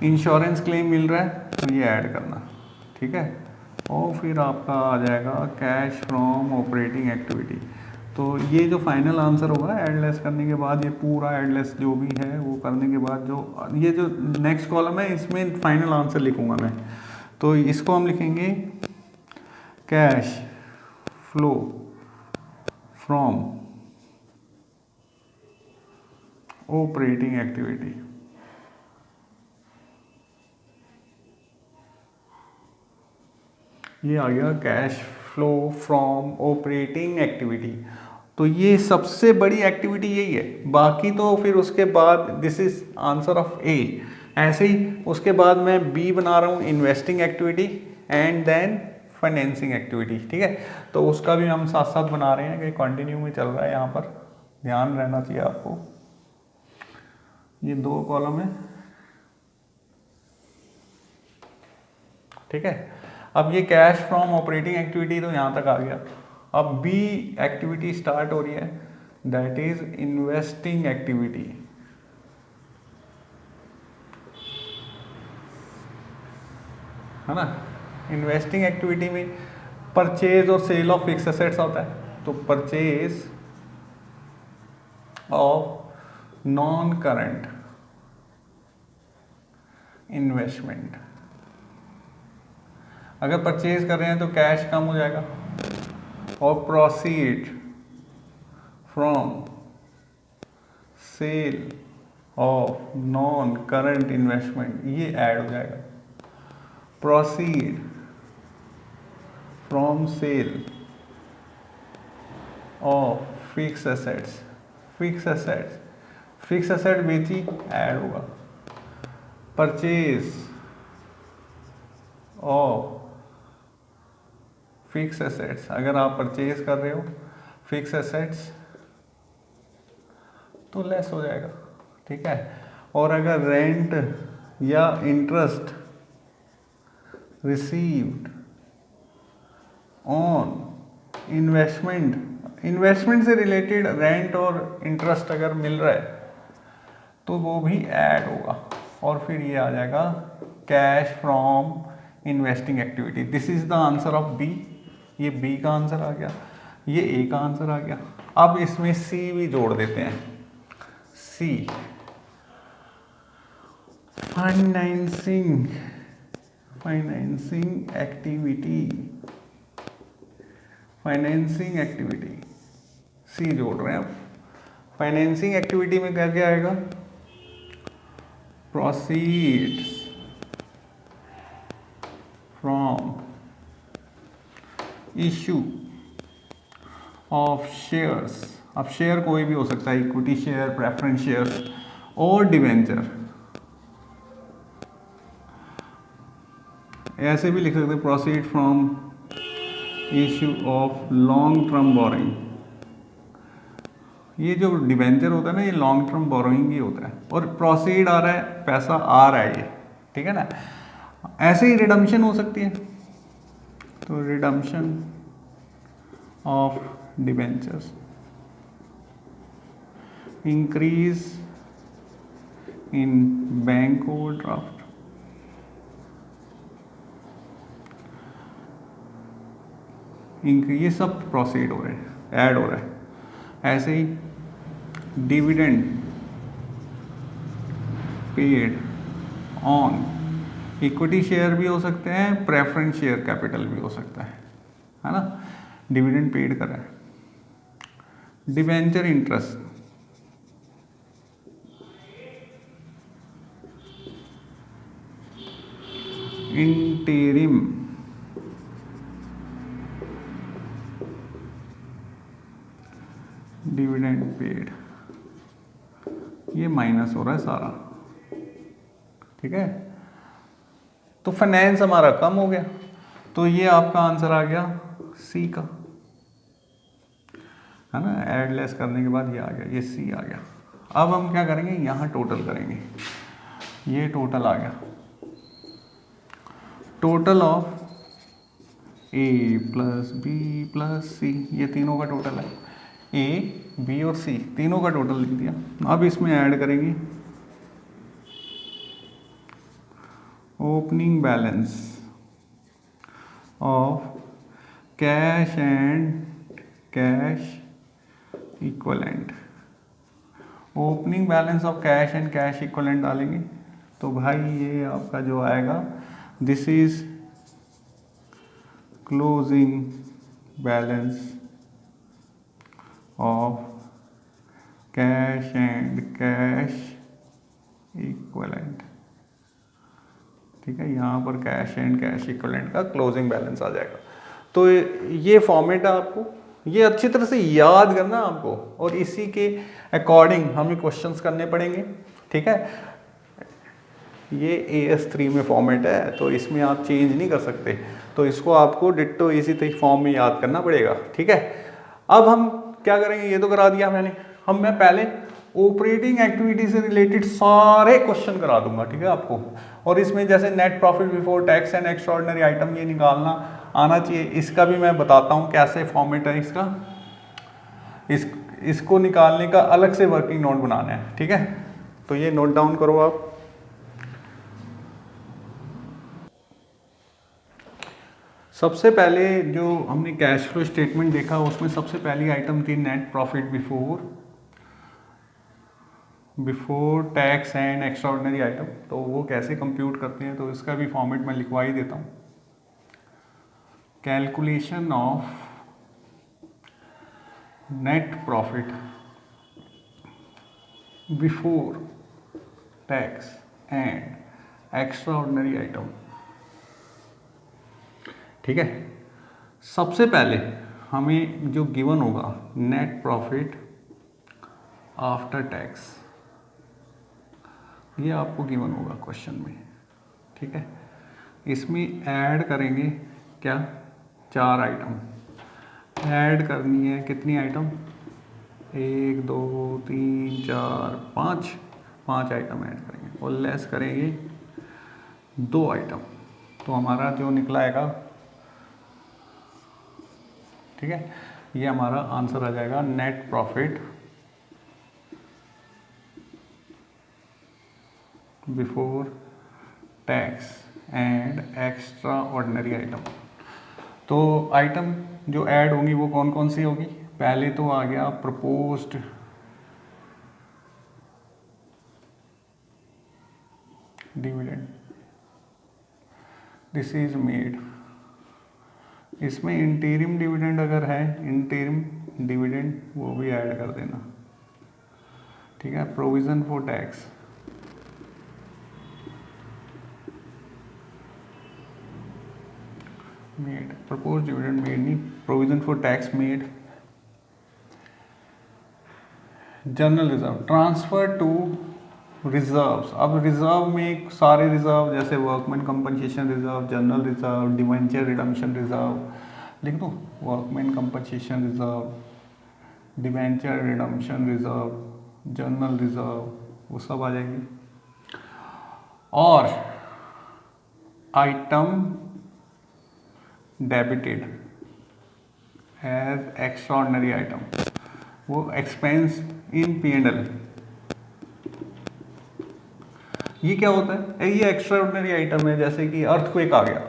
Insurance claim मिल रहा है तो ये ऐड करना, ठीक है। और फिर आपका आ जाएगा कैश फ्रॉम ऑपरेटिंग एक्टिविटी। तो ये जो फाइनल आंसर होगा ऐड लेस करने के बाद, ये पूरा ऐड लेस जो भी है वो करने के बाद, जो ये जो नेक्स्ट कॉलम है इसमें फाइनल आंसर लिखूंगा मैं। तो इसको हम लिखेंगे cash flow from operating activity. ये आ गया cash flow from operating activity. तो ये सबसे बड़ी एक्टिविटी यही है, बाकी तो फिर उसके बाद this is answer of A. ऐसे ही उसके बाद मैं बी बना रहा हूँ investing activity and then financing activity, ठीक है। तो उसका भी हम साथ साथ बना रहे हैं कि कंटिन्यू में चल रहा है, यहाँ पर ध्यान रहना चाहिए आपको। ये 2 कॉलम है, ठीक है। अब ये कैश फ्रॉम ऑपरेटिंग एक्टिविटी तो यहाँ तक आ गया। अब बी एक्टिविटी स्टार्ट हो रही है, दैट इज इन्वेस्टिंग एक्टिविटी, है ना। इन्वेस्टिंग एक्टिविटी में परचेज और सेल ऑफ फिक्स एसेट्स होता है। तो purchase of non current investment, अगर परचेज कर रहे हैं तो कैश कम हो जाएगा, और proceed from sale of non current investment ये ऐड हो जाएगा। Proceed from sale of fix assets, fix assets, fix asset बेची ऐड होगा। परचेज ऑफ फिक्स एसेट्स, अगर आप परचेज कर रहे हो फिक्स एसेट्स तो लेस हो जाएगा, ठीक है। और अगर रेंट या interest received on investment, investment से रिलेटेड रेंट और इंटरेस्ट अगर मिल रहा है तो वो भी ऐड होगा। और फिर ये आ जाएगा cash from investing activity. This is the answer of B. ये बी का आंसर आ गया, ये ए का आंसर आ गया। अब इसमें सी भी जोड़ देते हैं। C financing, financing activity, financing activity C जोड़ रहे हैं। अब फाइनेंसिंग एक्टिविटी में क्या क्या आएगा? Proceeds from issue of shares. अब शेयर कोई भी हो सकता है, इक्विटी शेयर, प्रेफरेंस शेयर और डिवेंचर। ऐसे भी लिख सकते हैं proceed from issue of long term borrowing. ये जो डिवेंचर होता है ना, ये लॉन्ग टर्म बोरोइंग ही होता है, और प्रोसीड आ रहा है, पैसा आ रहा है ये, ठीक है ना। ऐसे ही रिडम्पशन हो सकती है, तो redemption of debentures, increase in bank overdraft, ये सब प्रोसीड हो रहे हैं, ऐड हो रहा है। ऐसे ही dividend paid on equity share भी हो सकते हैं, प्रेफरेंस शेयर कैपिटल भी हो सकता है ना। डिविडेंड पेड कर रहा है। Debenture interest, interim dividend paid, ये माइनस हो रहा है सारा, ठीक है। तो फाइनेंस हमारा कम हो गया, तो ये आपका आंसर आ गया सी का, है ना। ऐड लेस करने के बाद ये आ गया, ये सी आ गया। अब हम क्या करेंगे, यहाँ टोटल करेंगे। ये टोटल आ गया, total of A plus B plus C, ये तीनों का टोटल है। ए बी और सी तीनों का टोटल लिख दिया। अब इसमें ऐड करेंगे opening balance of cash and cash equivalent. Opening balance of cash and cash equivalent डालेंगे तो भाई ये आपका जो आएगा, this is closing balance of cash and cash equivalent. ठीक है, यहाँ पर कैश एंड कैश इक्वलेंट का क्लोजिंग बैलेंस आ जाएगा। तो ये फॉर्मेट है, आपको ये अच्छी तरह से याद करना आपको, और इसी के अकॉर्डिंग हमें क्वेश्चंस करने पड़ेंगे। ठीक है, ये AS3 में फॉर्मेट है तो इसमें आप चेंज नहीं कर सकते, तो इसको आपको डिट्टो इसी तरह फॉर्म में याद करना पड़ेगा। ठीक है, अब हम क्या करेंगे, ये तो करा दिया मैंने, मैं पहले ऑपरेटिंग एक्टिविटी से रिलेटेड सारे क्वेश्चन करा दूंगा। ठीक है आपको, और इसमें जैसे net profit before tax and extraordinary item ये निकालना आना चाहिए, इसका भी मैं बताता हूँ कैसे फॉर्मेट है इसका। इसको निकालने का अलग से वर्किंग नोट बनाना है। ठीक है, तो ये नोट डाउन करो आप। सबसे पहले जो हमने कैश फ्लो स्टेटमेंट देखा उसमें सबसे पहली आइटम थी net profit before tax and extraordinary item. तो वो कैसे कंप्यूट करते हैं, तो इसका भी फॉर्मेट मैं लिखवा ही देता हूँ। Calculation of net profit before tax and extraordinary item. ठीक है, सबसे पहले हमें जो गिवन होगा नेट प्रॉफिट आफ्टर टैक्स, ये आपको गिवन होगा क्वेश्चन में। ठीक है, इसमें ऐड करेंगे क्या, 4 आइटम ऐड करनी है। कितनी आइटम, 1 2 3 4 5 आइटम ऐड करेंगे, और लेस करेंगे 2 आइटम, तो हमारा जो निकला आएगा। ठीक है, ये हमारा आंसर आ जाएगा net profit before tax and extra ordinary item. तो आइटम जो ऐड होंगी वो कौन कौन सी होगी, पहले तो आ गया proposed dividend, this is made. इसमें इंटीरिम डिविडेंड अगर है, इंटीरिम डिविडेंड वो भी ऐड कर देना। ठीक है, provision for tax, made, propose dividend made नहीं, provision for tax made. General reserve, transfer to reserves. अब रिजर्व में सारे रिजर्व जैसे workman compensation reserve, general reserve, debenture redemption reserve लिख दो, workman compensation reserve, debenture redemption reserve, general reserve, वो सब आ जाएंगे। और item debited as extraordinary item, वो एक्सपेंस इन P&L। ये क्या होता है, ये एक्स्ट्राऑर्डिनरी आइटम है, जैसे कि अर्थक्वेक आ गया,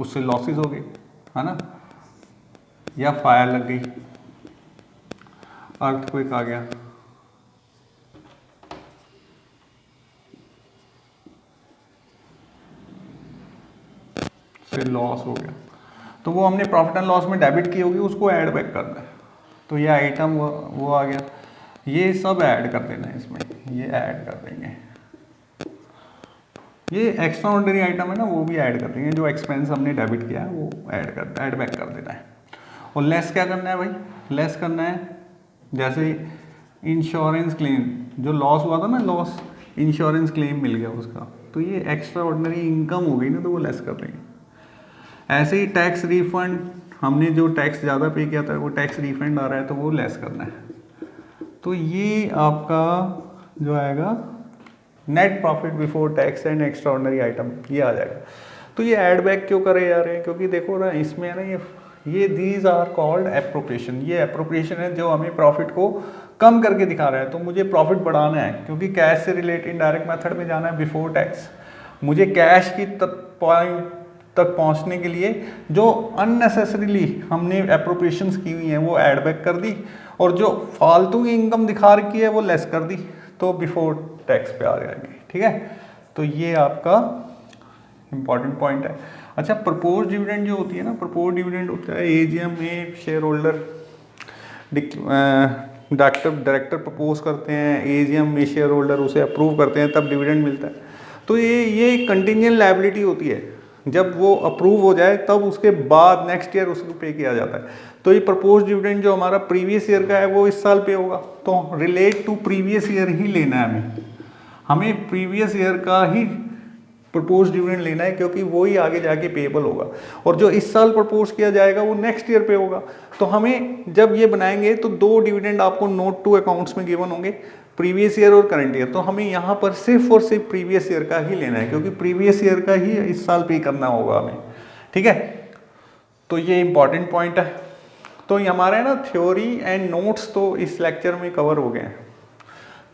उससे लॉसेस हो गए, है ना, या फायर लग गई, अर्थक्वेक आ गया, से लॉस हो गया, तो वो हमने प्रॉफिट एंड लॉस में डेबिट की होगी, उसको ऐड बैक करना है। तो ये आइटम वो आ गया, ये सब ऐड कर देना है इसमें, ये ऐड कर देंगे। ये एक्स्ट्रा ऑर्डिनरी आइटम है ना, वो भी ऐड कर देंगे, जो एक्सपेंस हमने डेबिट किया है वो ऐड बैक कर देना है। और लेस क्या करना है भाई, लेस करना है जैसे इंश्योरेंस क्लेम, जो लॉस हुआ था ना, लॉस इंश्योरेंस क्लेम मिल गया उसका, तो ये एक्स्ट्रा ऑर्डिनरी इनकम हो गई ना, तो वो लेस कर देंगे। ऐसे ही टैक्स रिफंड, हमने जो टैक्स ज़्यादा पे किया था वो टैक्स रिफंड आ रहा है, तो वो लेस करना है। तो ये आपका जो आएगा net profit before tax and extra ordinary item, ये आ जाएगा। तो ये ऐड बैक क्यों करे जा रहे हैं, क्योंकि देखो ना इसमें है ना, ये दीज आर कॉल्ड एप्रोप्रिएशन। ये एप्रोप्रिएशन है जो हमें प्रॉफिट को कम करके दिखा रहा है। तो मुझे प्रॉफिट बढ़ाना है, क्योंकि कैश से रिलेटेड डायरेक्ट मेथड में जाना है बिफोर टैक्स, मुझे कैश की पॉइंट तक पहुंचने के लिए जो अननेसेसरीली हमने अप्रोप्रिएशंस की हुई हैं वो ऐड बैक कर दी, और जो फालतू की इनकम दिखा रखी है वो लेस कर दी, तो बिफोर टैक्स पे आ जाएंगे। ठीक है, तो ये आपका इंपॉर्टेंट पॉइंट है। अच्छा, प्रपोज डिविडेंड जो होती है ना, प्रपोज डिविडेंड होता है एजीएम में शेयर होल्डर डायरेक्टर प्रपोज करते हैं, एजीएम में शेयर होल्डर उसे अप्रूव करते हैं, तब डिविडेंड मिलता है। तो ये कंटिजेंट लायबिलिटी होती है, जब वो अप्रूव हो जाए तब उसके बाद नेक्स्ट ईयर उसको पे किया जाता है। तो ये प्रपोज डिविडेंड जो हमारा प्रीवियस ईयर का है वो इस साल पे होगा, तो रिलेट टू प्रीवियस ईयर ही लेना है हमें प्रीवियस ईयर का ही प्रपोज डिविडेंड लेना है, क्योंकि वो ही आगे जाके पेएबल होगा, और जो इस साल प्रपोज किया जाएगा वो नेक्स्ट ईयर पे होगा। तो हमें जब ये बनाएंगे तो 2 डिविडेंड आपको नोट टू अकाउंट्स में गिवन होंगे, प्रीवियस ईयर और करंट ईयर। तो हमें यहाँ पर सिर्फ और सिर्फ प्रीवियस ईयर का ही लेना है, क्योंकि प्रीवियस ईयर का ही इस साल पे करना होगा हमें। ठीक है, तो ये इंपॉर्टेंट पॉइंट है। तो ये हमारे ना थ्योरी एंड नोट्स तो इस लेक्चर में कवर हो गए हैं,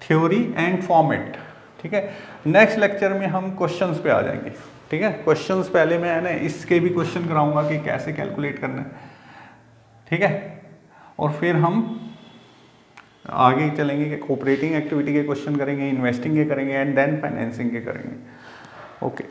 थ्योरी एंड फॉर्मेट। ठीक है, नेक्स्ट लेक्चर में हम क्वेश्चंस पे आ जाएंगे। ठीक है, क्वेश्चंस पहले मैं है ना इसके भी क्वेश्चन कराऊंगा कि कैसे कैलकुलेट करना है। ठीक है, और फिर हम आगे चलेंगे कि ऑपरेटिंग एक्टिविटी के क्वेश्चन करेंगे, इन्वेस्टिंग के करेंगे, एंड देन फाइनेंसिंग के करेंगे। ओके।